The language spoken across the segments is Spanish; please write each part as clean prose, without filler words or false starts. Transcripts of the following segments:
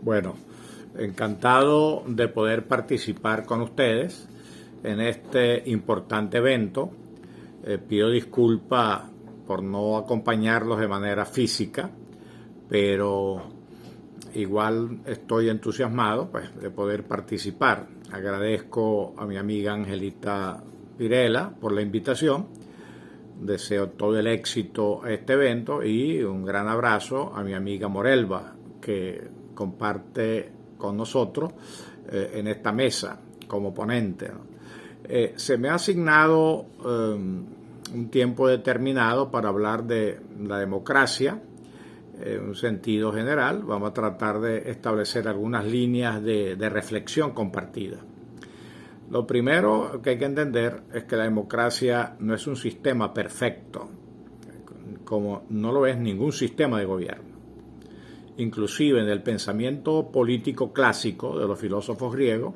Bueno, encantado de poder participar con ustedes en este importante evento. Pido disculpas por no acompañarlos de manera física, pero igual estoy entusiasmado de poder participar. Agradezco a mi amiga Angelita Virela por la invitación. Deseo todo el éxito a este evento y un gran abrazo a mi amiga Morelva, que comparte con nosotros en esta mesa como ponente. Se me ha asignado un tiempo determinado para hablar de la democracia en un sentido general. Vamos a tratar de establecer algunas líneas de reflexión compartida. Lo primero que hay que entender es que la democracia no es un sistema perfecto, como no lo es ningún sistema de gobierno. Inclusive en el pensamiento político clásico de los filósofos griegos,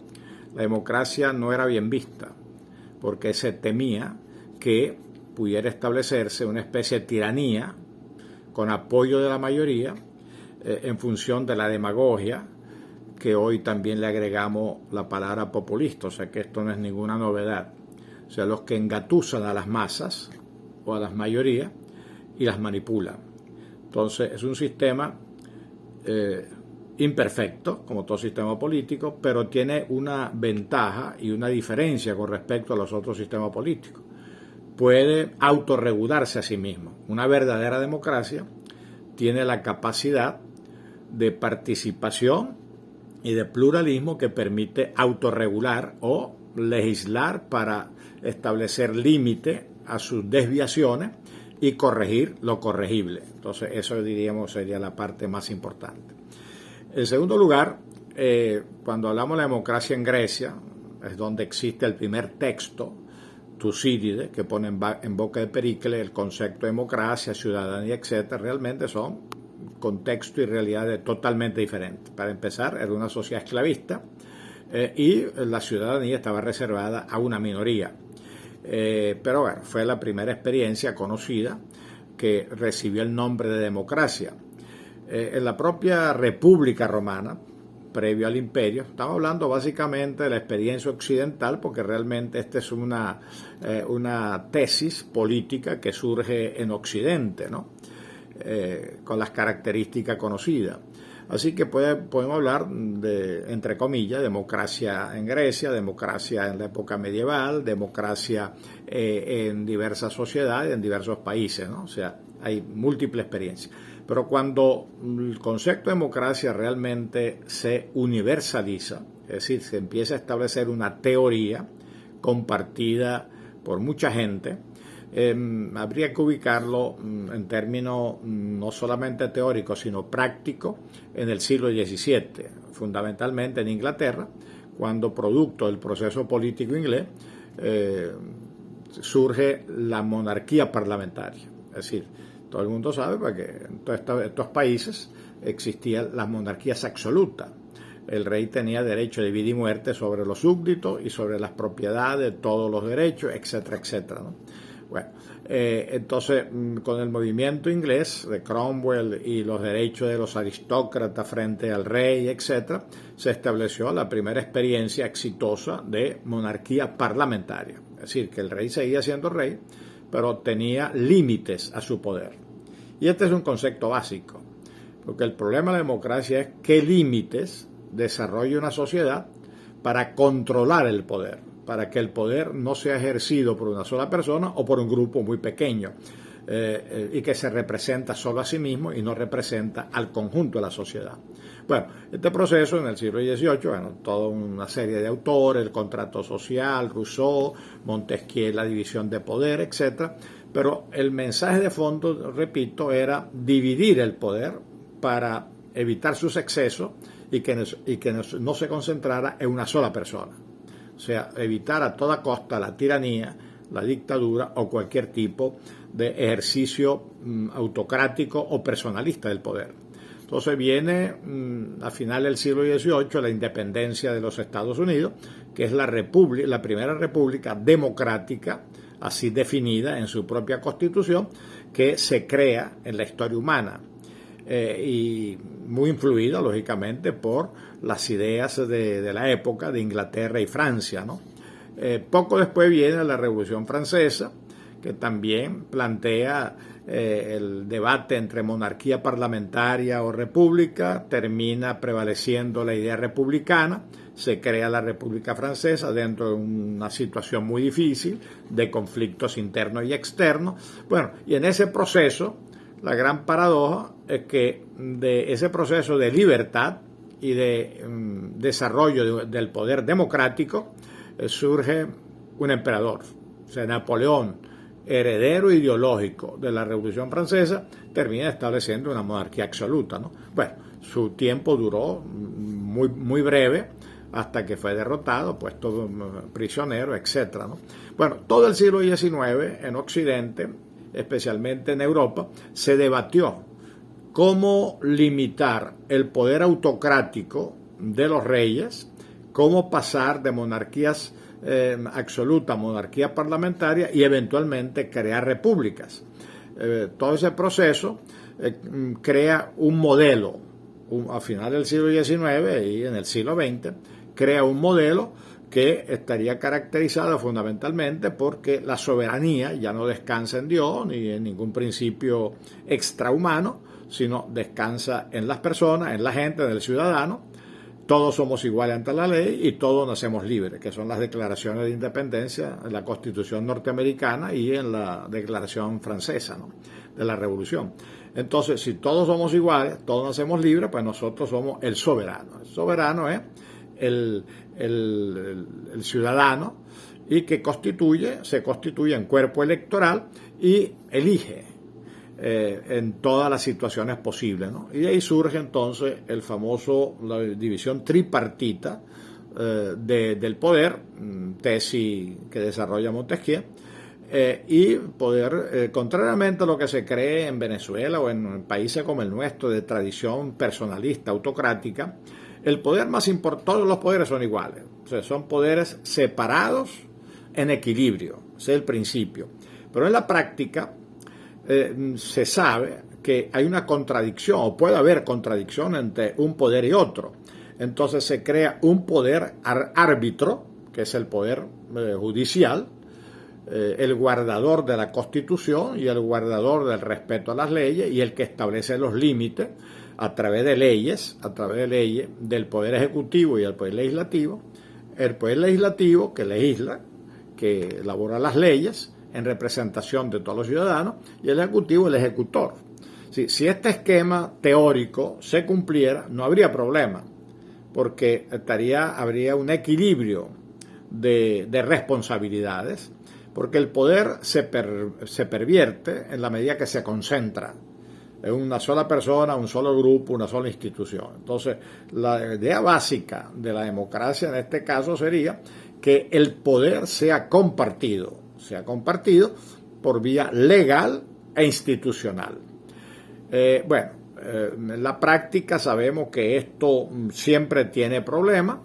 la democracia no era bien vista, porque se temía que pudiera establecerse una especie de tiranía con apoyo de la mayoría en función de la demagogia, que hoy también le agregamos la palabra populista, o sea que esto no es ninguna novedad. O sea, los que engatusan a las masas o a las mayorías y las manipulan. Entonces es un sistema imperfecto, como todo sistema político, pero tiene una ventaja y una diferencia con respecto a los otros sistemas políticos. Puede autorregularse a sí mismo. Una verdadera democracia tiene la capacidad de participación y de pluralismo que permite autorregular o legislar para establecer límite a sus desviaciones y corregir lo corregible. Entonces eso diríamos sería la parte más importante. En segundo lugar, cuando hablamos de la democracia en Grecia, es donde existe el primer texto, Tucídides, que pone en boca de Pericles el concepto de democracia, ciudadanía, etc. Realmente son contexto y realidades totalmente diferentes. Para empezar, era una sociedad esclavista y la ciudadanía estaba reservada a una minoría. Pero bueno, fue la primera experiencia conocida que recibió el nombre de democracia. En la propia República Romana, previo al imperio, estamos hablando básicamente de la experiencia occidental, porque realmente esta es una tesis política que surge en Occidente, ¿no? Con las características conocidas. Así que podemos hablar de, entre comillas, democracia en Grecia, democracia en la época medieval, democracia en diversas sociedades, en diversos países, ¿no? O sea, hay múltiples experiencias. Pero cuando el concepto de democracia realmente se universaliza, es decir, se empieza a establecer una teoría compartida por mucha gente, habría que ubicarlo en términos no solamente teóricos, sino prácticos en el siglo XVII, fundamentalmente en Inglaterra, cuando producto del proceso político inglés surge la monarquía parlamentaria. Es decir, todo el mundo sabe que en todos estos países existían las monarquías absolutas. El rey tenía derecho de vida y muerte sobre los súbditos y sobre las propiedades, todos los derechos, etcétera, etcétera, ¿no? Bueno, entonces con el movimiento inglés de Cromwell y los derechos de los aristócratas frente al rey, etcétera, se estableció la primera experiencia exitosa de monarquía parlamentaria. Es decir, que el rey seguía siendo rey, pero tenía límites a su poder. Y este es un concepto básico, porque el problema de la democracia es qué límites desarrolla una sociedad para controlar el poder, para que el poder no sea ejercido por una sola persona o por un grupo muy pequeño y que se representa solo a sí mismo y no representa al conjunto de la sociedad. Bueno, este proceso en el siglo XVIII, toda una serie de autores, el contrato social, Rousseau, Montesquieu, la división de poder, etc. Pero el mensaje de fondo, repito, era dividir el poder para evitar sus excesos y que no se concentrara en una sola persona. O sea, evitar a toda costa la tiranía, la dictadura o cualquier tipo de ejercicio autocrático o personalista del poder. Entonces viene a final del siglo XVIII la independencia de los Estados Unidos, que es la primera república democrática, así definida en su propia constitución, que se crea en la historia humana. Y muy influida, lógicamente, por las ideas de la época de Inglaterra y Francia, ¿no? Poco después viene la Revolución Francesa, que también plantea el debate entre monarquía parlamentaria o república, termina prevaleciendo la idea republicana, se crea la República Francesa dentro de una situación muy difícil de conflictos internos y externos. Bueno, y en ese proceso, la gran paradoja es que de ese proceso de libertad y de desarrollo del poder democrático surge un emperador, o sea, Napoleón, heredero ideológico de la Revolución Francesa, termina estableciendo una monarquía absoluta, ¿no? Bueno, su tiempo duró muy breve, hasta que fue derrotado, puesto prisionero, etcétera, ¿no? Bueno, todo el siglo XIX en Occidente, especialmente en Europa, se debatió cómo limitar el poder autocrático de los reyes, cómo pasar de monarquías absoluta a monarquía parlamentaria y eventualmente crear repúblicas. Todo ese proceso crea un modelo, a final del siglo XIX y en el siglo XX, crea un modelo que estaría caracterizado fundamentalmente porque la soberanía ya no descansa en Dios ni en ningún principio extrahumano, sino descansa en las personas, en la gente, en el ciudadano. Todos somos iguales ante la ley y todos nacemos libres, que son las declaraciones de independencia en la Constitución norteamericana y en la Declaración francesa, ¿no?, de la Revolución. Entonces, si todos somos iguales, todos nacemos libres, pues nosotros somos el soberano. El soberano es el ciudadano y que se constituye en cuerpo electoral y elige en todas las situaciones posibles, ¿no? Y de ahí surge entonces la división tripartita del poder, tesis que desarrolla Montesquieu, y poder, contrariamente a lo que se cree en Venezuela o en países como el nuestro de tradición personalista, autocrática, el poder más importante, todos los poderes son iguales, o sea, son poderes separados en equilibrio, ese es el principio. Pero en la práctica se sabe que hay una contradicción, o puede haber contradicción entre un poder y otro. Entonces se crea un poder árbitro, que es el poder judicial, el guardador de la Constitución y el guardador del respeto a las leyes y el que establece los límites a través de leyes del Poder Ejecutivo y del Poder Legislativo. El Poder Legislativo que legisla, que elabora las leyes en representación de todos los ciudadanos, y el Ejecutivo el ejecutor. Si este esquema teórico se cumpliera, no habría problema, porque habría un equilibrio de responsabilidades, porque el poder se pervierte en la medida que se concentra en una sola persona, un solo grupo, una sola institución. Entonces, la idea básica de la democracia en este caso sería que el poder sea compartido por vía legal e institucional. En la práctica sabemos que esto siempre tiene problemas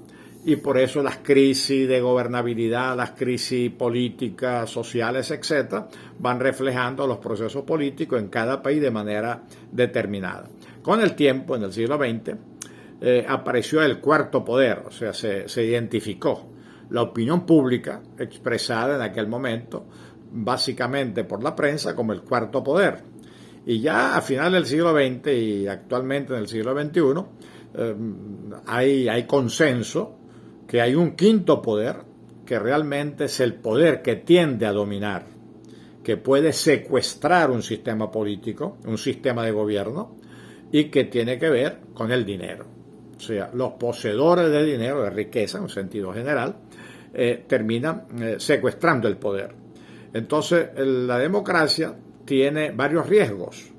y por eso las crisis de gobernabilidad, las crisis políticas, sociales, etcétera, van reflejando los procesos políticos en cada país de manera determinada. Con el tiempo, en el siglo XX, apareció el cuarto poder, o sea, se identificó la opinión pública expresada en aquel momento, básicamente por la prensa, como el cuarto poder. Y ya a final del siglo XX y actualmente en el siglo XXI, hay consenso que hay un quinto poder que realmente es el poder que tiende a dominar, que puede secuestrar un sistema político, un sistema de gobierno, y que tiene que ver con el dinero. O sea, los poseedores de dinero, de riqueza en un sentido general, terminan secuestrando el poder. Entonces, la democracia tiene varios riesgos.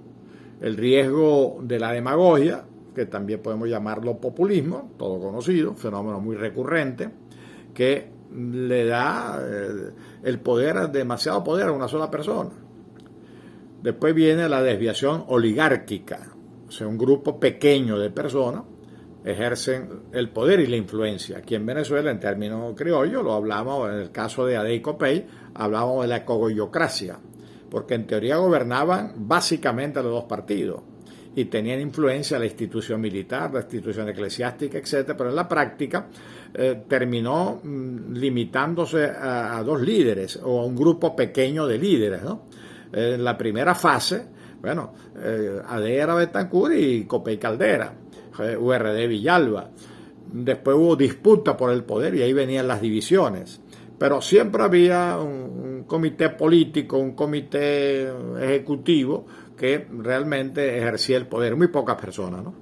El riesgo de la demagogia, que también podemos llamarlo populismo, todo conocido, fenómeno muy recurrente, que le da el poder, demasiado poder a una sola persona. Después viene la desviación oligárquica, o sea, un grupo pequeño de personas ejercen el poder y la influencia. Aquí en Venezuela, en términos criollos, lo hablamos en el caso de Adey Copey, hablamos de la cogollocracia, porque en teoría gobernaban básicamente los dos partidos. y tenían influencia la institución militar, la institución eclesiástica, etcétera, pero en la práctica terminó limitándose a dos líderes o a un grupo pequeño de líderes, ¿no? En la primera fase, bueno, Adera Betancourt y Copey Caldera, URD Villalba. Después hubo disputa por el poder y ahí venían las divisiones. Pero siempre había un comité político, un comité ejecutivo que realmente ejercía el poder, muy pocas personas, ¿no?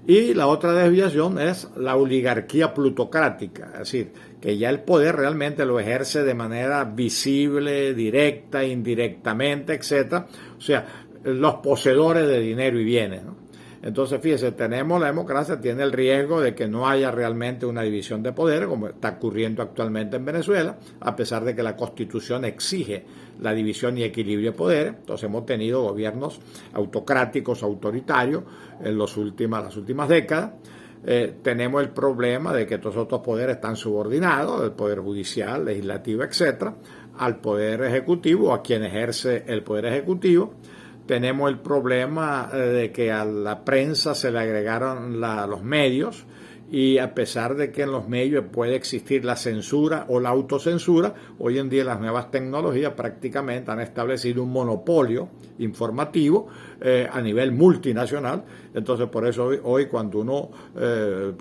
Y la otra desviación es la oligarquía plutocrática, es decir, que ya el poder realmente lo ejerce de manera visible, directa, indirectamente, etcétera. O sea, los poseedores de dinero y bienes, ¿no? Entonces, fíjese, la democracia tiene el riesgo de que no haya realmente una división de poder, como está ocurriendo actualmente en Venezuela, a pesar de que la Constitución exige la división y equilibrio de poder. Entonces, hemos tenido gobiernos autocráticos, autoritarios, en las últimas décadas. Tenemos el problema de que todos estos poderes están subordinados, el poder judicial, legislativo, etcétera, al poder ejecutivo, a quien ejerce el poder ejecutivo. Tenemos el problema de que a la prensa se le agregaron los medios, y a pesar de que en los medios puede existir la censura o la autocensura, hoy en día las nuevas tecnologías prácticamente han establecido un monopolio informativo a nivel multinacional. Entonces, por eso hoy cuando uno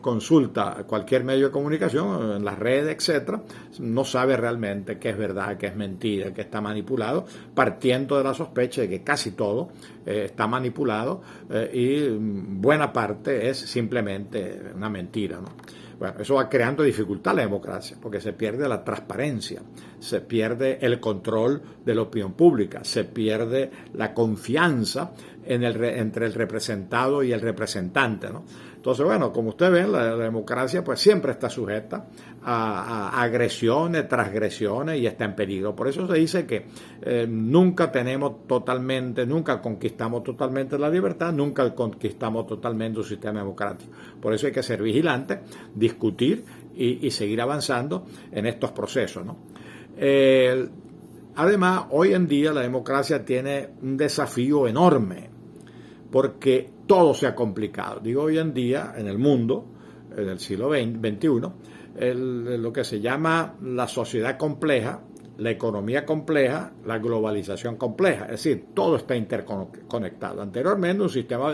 consulta cualquier medio de comunicación, en las redes, etcétera, no sabe realmente qué es verdad, qué es mentira, qué está manipulado, partiendo de la sospecha de que casi todo está manipulado y buena parte es simplemente una mentira, ¿no? Bueno, eso va creando dificultad a la democracia, porque se pierde la transparencia, se pierde el control de la opinión pública, se pierde la confianza entre el representado y el representante, ¿no? Entonces, bueno, como ustedes ven, la democracia pues siempre está sujeta a agresiones, transgresiones y está en peligro. Por eso se dice que nunca conquistamos totalmente la libertad, nunca conquistamos totalmente un sistema democrático. Por eso hay que ser vigilantes, discutir y seguir avanzando en estos procesos, ¿no? Además, hoy en día la democracia tiene un desafío enorme, porque todo se ha complicado. Digo hoy en día, en el mundo, en el siglo XXI, lo que se llama la sociedad compleja, la economía compleja, la globalización compleja. Es decir, todo está interconectado. Anteriormente, un sistema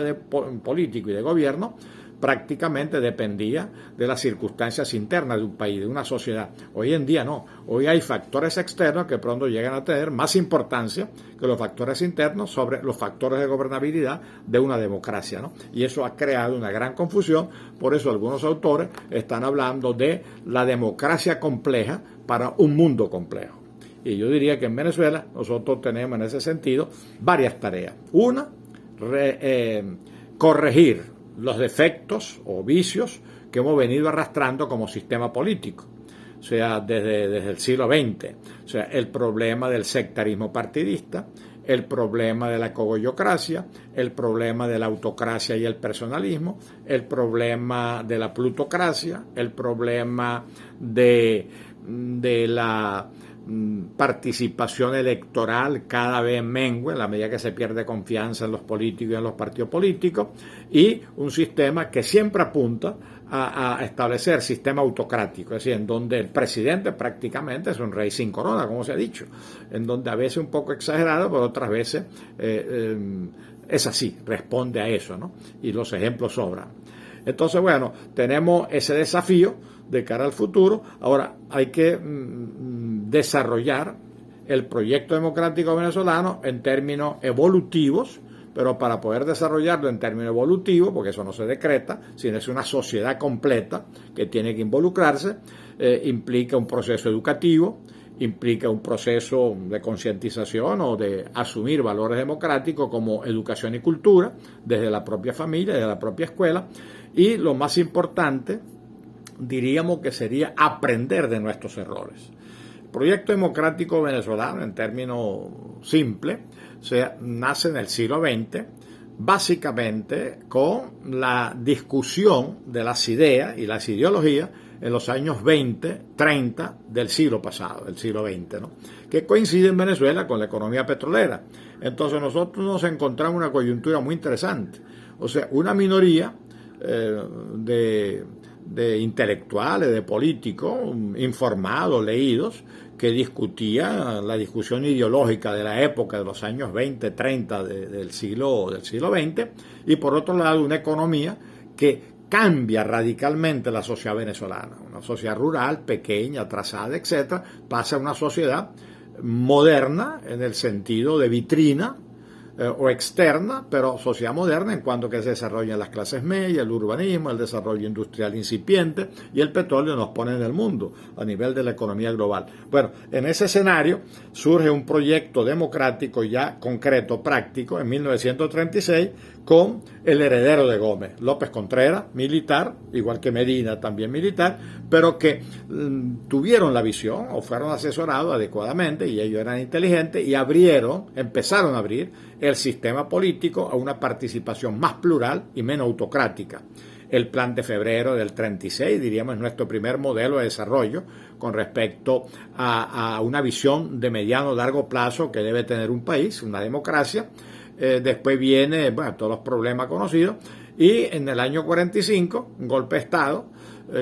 político y de gobierno prácticamente dependía de las circunstancias internas de un país, de una sociedad. Hoy en día no. Hoy hay factores externos que pronto llegan a tener más importancia que los factores internos sobre los factores de gobernabilidad de una democracia, ¿no? Y eso ha creado una gran confusión. Por eso algunos autores están hablando de la democracia compleja para un mundo complejo. Y yo diría que en Venezuela nosotros tenemos en ese sentido varias tareas. Una, corregir los defectos o vicios que hemos venido arrastrando como sistema político, o sea, desde el siglo XX. O sea, el problema del sectarismo partidista, el problema de la cogollocracia, el problema de la autocracia y el personalismo, el problema de la plutocracia, el problema de la participación electoral cada vez mengue en la medida que se pierde confianza en los políticos y en los partidos políticos, y un sistema que siempre apunta a establecer sistema autocrático, es decir, en donde el presidente prácticamente es un rey sin corona, como se ha dicho, en donde a veces un poco exagerado, pero otras veces es así, responde a eso, ¿no? Y los ejemplos sobran. Entonces, bueno, tenemos ese desafío de cara al futuro. Ahora hay que desarrollar el proyecto democrático venezolano en términos evolutivos, pero para poder desarrollarlo en términos evolutivos, porque eso no se decreta, sino es una sociedad completa que tiene que involucrarse, implica un proceso educativo, implica un proceso de concientización o de asumir valores democráticos como educación y cultura, desde la propia familia, desde la propia escuela, y lo más importante, diríamos que sería aprender de nuestros errores. El proyecto democrático venezolano, en términos simples, nace en el siglo XX, básicamente con la discusión de las ideas y las ideologías en los años 20, 30 del siglo pasado, del siglo XX, ¿no? Que coincide en Venezuela con la economía petrolera. Entonces nosotros nos encontramos en una coyuntura muy interesante. O sea, una minoría de intelectuales, de políticos informados, leídos, que discutían la discusión ideológica de la época de los años 20, 30 del siglo XX, y por otro lado una economía que cambia radicalmente la sociedad venezolana, una sociedad rural, pequeña, atrasada, etcétera, pasa a una sociedad moderna en el sentido de vitrina, o externa, pero sociedad moderna en cuanto que se desarrollan las clases medias, el urbanismo, el desarrollo industrial incipiente, y el petróleo nos pone en el mundo a nivel de la economía global. Bueno, en ese escenario surge un proyecto democrático ya concreto, práctico, en 1936, con el heredero de Gómez, López Contreras, militar, igual que Medina, también militar, pero que tuvieron la visión o fueron asesorados adecuadamente, y ellos eran inteligentes y empezaron a abrir el sistema político a una participación más plural y menos autocrática. El Plan de Febrero del 36, diríamos, es nuestro primer modelo de desarrollo con respecto a una visión de mediano largo plazo que debe tener un país, una democracia. Después viene, bueno, todos los problemas conocidos, y en el año 45, un golpe de Estado,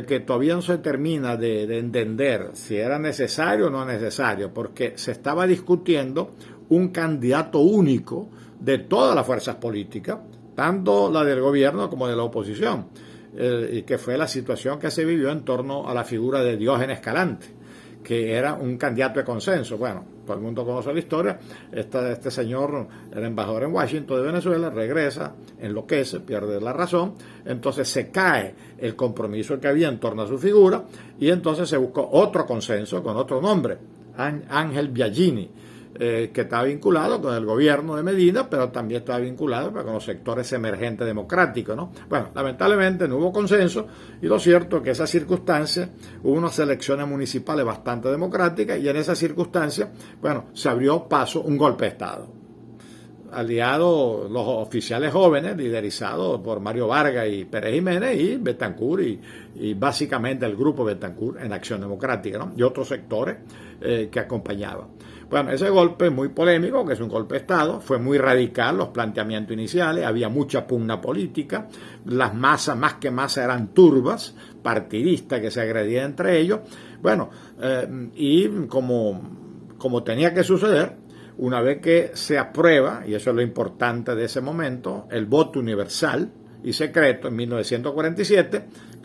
que todavía no se termina de entender si era necesario o no necesario, porque se estaba discutiendo un candidato único de todas las fuerzas políticas, tanto la del gobierno como de la oposición, y que fue la situación que se vivió en torno a la figura de Diógenes Escalante, que era un candidato de consenso. Bueno, todo el mundo conoce la historia. Este señor era embajador en Washington de Venezuela, regresa, enloquece, pierde la razón, entonces se cae el compromiso que había en torno a su figura, y entonces se buscó otro consenso con otro nombre, Ángel Biagini, que estaba vinculado con el gobierno de Medina, pero también estaba vinculado con los sectores emergentes democráticos, ¿no? Bueno, lamentablemente no hubo consenso, y lo cierto es que esa circunstancia, hubo unas elecciones municipales bastante democráticas, y en esa circunstancia, bueno, se abrió paso un golpe de Estado. Aliados los oficiales jóvenes, liderizados por Mario Vargas y Pérez Jiménez, y Betancourt, y básicamente el grupo Betancourt en Acción Democrática, ¿no? Y otros sectores que acompañaban. Bueno, ese golpe es muy polémico, que es un golpe de Estado, fue muy radical los planteamientos iniciales, había mucha pugna política, las masas, más que masas, eran turbas, partidistas que se agredían entre ellos. Bueno, y como tenía que suceder, una vez que se aprueba, y eso es lo importante de ese momento, el voto universal y secreto en 1947,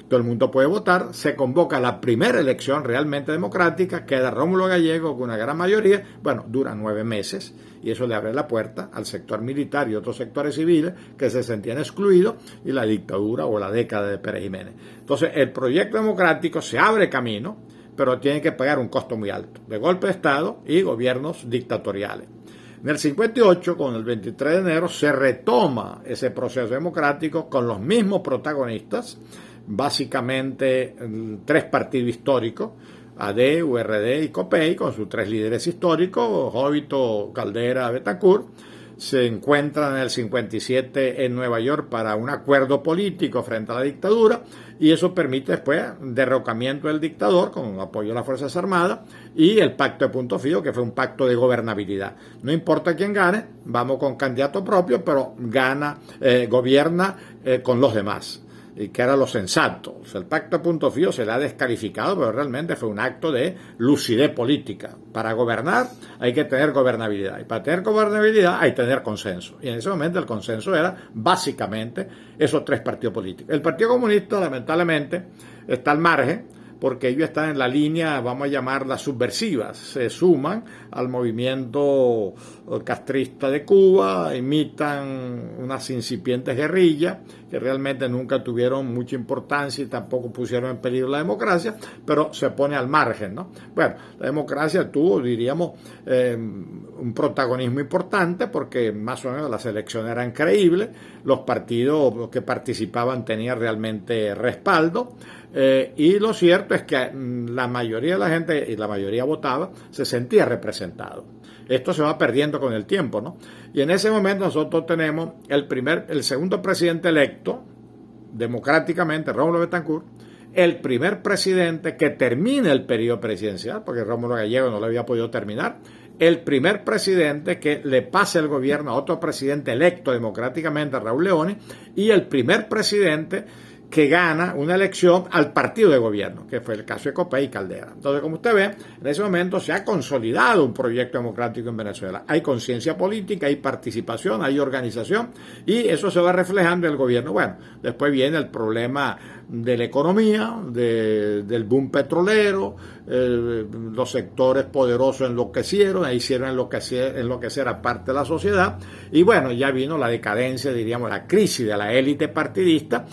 todo el mundo puede votar, se convoca la primera elección realmente democrática, queda Rómulo Gallego con una gran mayoría, bueno, dura 9 meses, y eso le abre la puerta al sector militar y otros sectores civiles que se sentían excluidos, y la dictadura o la década de Pérez Jiménez. Entonces, el proyecto democrático se abre camino, pero tiene que pagar un costo muy alto, de golpe de Estado y gobiernos dictatoriales. En el 58, con el 23 de enero, se retoma ese proceso democrático con los mismos protagonistas, básicamente 3 partidos históricos, AD, URD y COPEI, con sus 3 líderes históricos, Jovito, Caldera, Betancourt. Se encuentran en el 57 en Nueva York para un acuerdo político frente a la dictadura, y eso permite después derrocamiento del dictador con apoyo a las Fuerzas Armadas, y el pacto de Punto Fijo, que fue un pacto de gobernabilidad. No importa quién gane, vamos con candidato propio, pero gobierna con los demás, y que era lo sensato. O sea, el pacto de Punto Fijo se le ha descalificado, pero realmente fue un acto de lucidez política. Para gobernar hay que tener gobernabilidad, y para tener gobernabilidad hay que tener consenso, y en ese momento el consenso era básicamente esos 3 partidos políticos. El Partido Comunista, lamentablemente, está al margen, porque ellos están en la línea, vamos a llamarla subversiva, se suman al movimiento castrista de Cuba, imitan unas incipientes guerrillas que realmente nunca tuvieron mucha importancia y tampoco pusieron en peligro la democracia, pero se pone al margen, ¿no? Bueno, la democracia tuvo, diríamos, un protagonismo importante, porque más o menos las elecciones eran creíbles, los partidos que participaban tenían realmente respaldo, y lo cierto es que la mayoría de la gente, y la mayoría votaba, se sentía representado. Esto se va perdiendo con el tiempo, ¿no? Y en ese momento nosotros tenemos el segundo presidente electo, democráticamente, Rómulo Betancourt, el primer presidente que termina el periodo presidencial, porque Rómulo Gallego no lo había podido terminar, el primer presidente que le pase el gobierno a otro presidente electo democráticamente, Raúl Leónez, y el primer presidente que gana una elección al partido de gobierno, que fue el caso de Copey y Caldera. Entonces, como usted ve, en ese momento se ha consolidado un proyecto democrático en Venezuela. Hay conciencia política, hay participación, hay organización, y eso se va reflejando en el gobierno. Bueno, después viene el problema de la economía, del boom petrolero, los sectores poderosos enloquecieron, hicieron enloquecer a parte de la sociedad, y bueno, ya vino la decadencia, diríamos, la crisis de la élite partidista,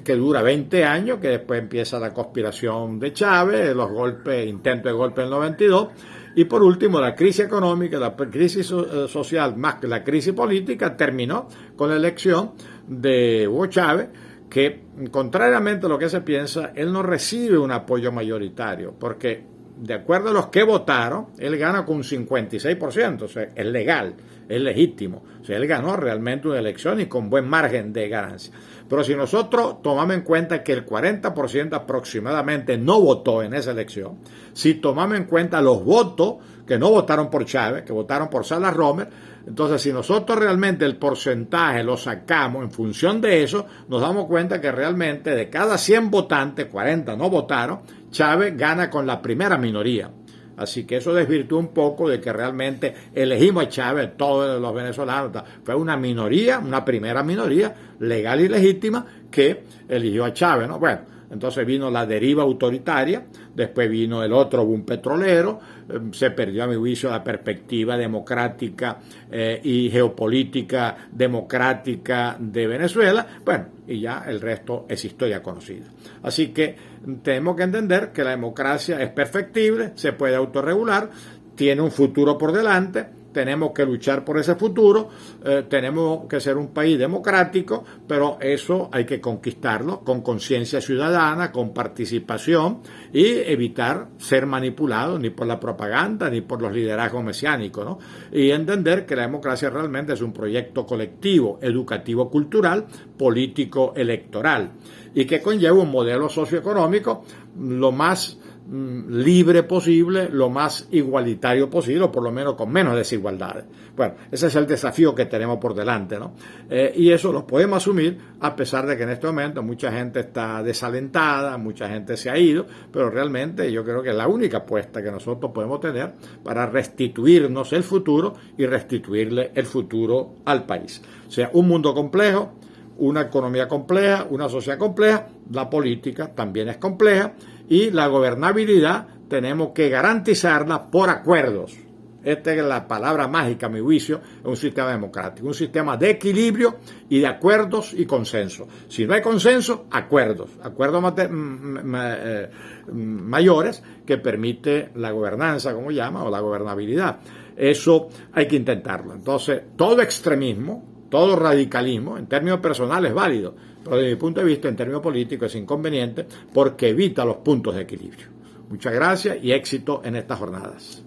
que dura 20 años, que después empieza la conspiración de Chávez, los golpes, intentos de golpe en el 92, y por último la crisis económica, la crisis social más que la crisis política terminó con la elección de Hugo Chávez, que contrariamente a lo que se piensa, él no recibe un apoyo mayoritario, porque de acuerdo a los que votaron, él gana con un 56%, o sea, es legal, es legítimo, o sea, él ganó realmente una elección y con buen margen de ganancia. Pero si nosotros tomamos en cuenta que el 40% aproximadamente no votó en esa elección, si tomamos en cuenta los votos que no votaron por Chávez, que votaron por Salas Romer, entonces si nosotros realmente el porcentaje lo sacamos en función de eso, nos damos cuenta que realmente de cada 100 votantes, 40 no votaron, Chávez gana con la primera minoría. Así que eso desvirtúa un poco de que realmente elegimos a Chávez, todos los venezolanos. Fue una minoría, una primera minoría, legal y legítima, que eligió a Chávez, ¿no? Bueno, entonces vino la deriva autoritaria, después vino el otro boom petrolero, se perdió a mi juicio la perspectiva democrática y geopolítica democrática de Venezuela, bueno, y ya el resto es historia conocida. Así que tenemos que entender que la democracia es perfectible, se puede autorregular, tiene un futuro por delante, tenemos que luchar por ese futuro, tenemos que ser un país democrático, pero eso hay que conquistarlo con conciencia ciudadana, con participación y evitar ser manipulados ni por la propaganda ni por los liderazgos mesiánicos, ¿no? Y entender que la democracia realmente es un proyecto colectivo, educativo, cultural, político, electoral, y que conlleva un modelo socioeconómico lo más libre posible, lo más igualitario posible, o por lo menos con menos desigualdades. Bueno, ese es el desafío que tenemos por delante, ¿no? Y eso lo podemos asumir a pesar de que en este momento mucha gente está desalentada, mucha gente se ha ido, pero realmente yo creo que es la única apuesta que nosotros podemos tener para restituirnos el futuro y restituirle el futuro al país. O sea, un mundo complejo, una economía compleja, una sociedad compleja, la política también es compleja, y la gobernabilidad tenemos que garantizarla por acuerdos. Esta es la palabra mágica, a mi juicio, es un sistema democrático, un sistema de equilibrio y de acuerdos y consenso. Si no hay consenso, acuerdos mayores que permite la gobernanza, como llama, o la gobernabilidad. Eso hay que intentarlo. Entonces, todo extremismo, todo radicalismo, en términos personales es válido, pero desde mi punto de vista, en términos políticos, es inconveniente porque evita los puntos de equilibrio. Muchas gracias y éxito en estas jornadas.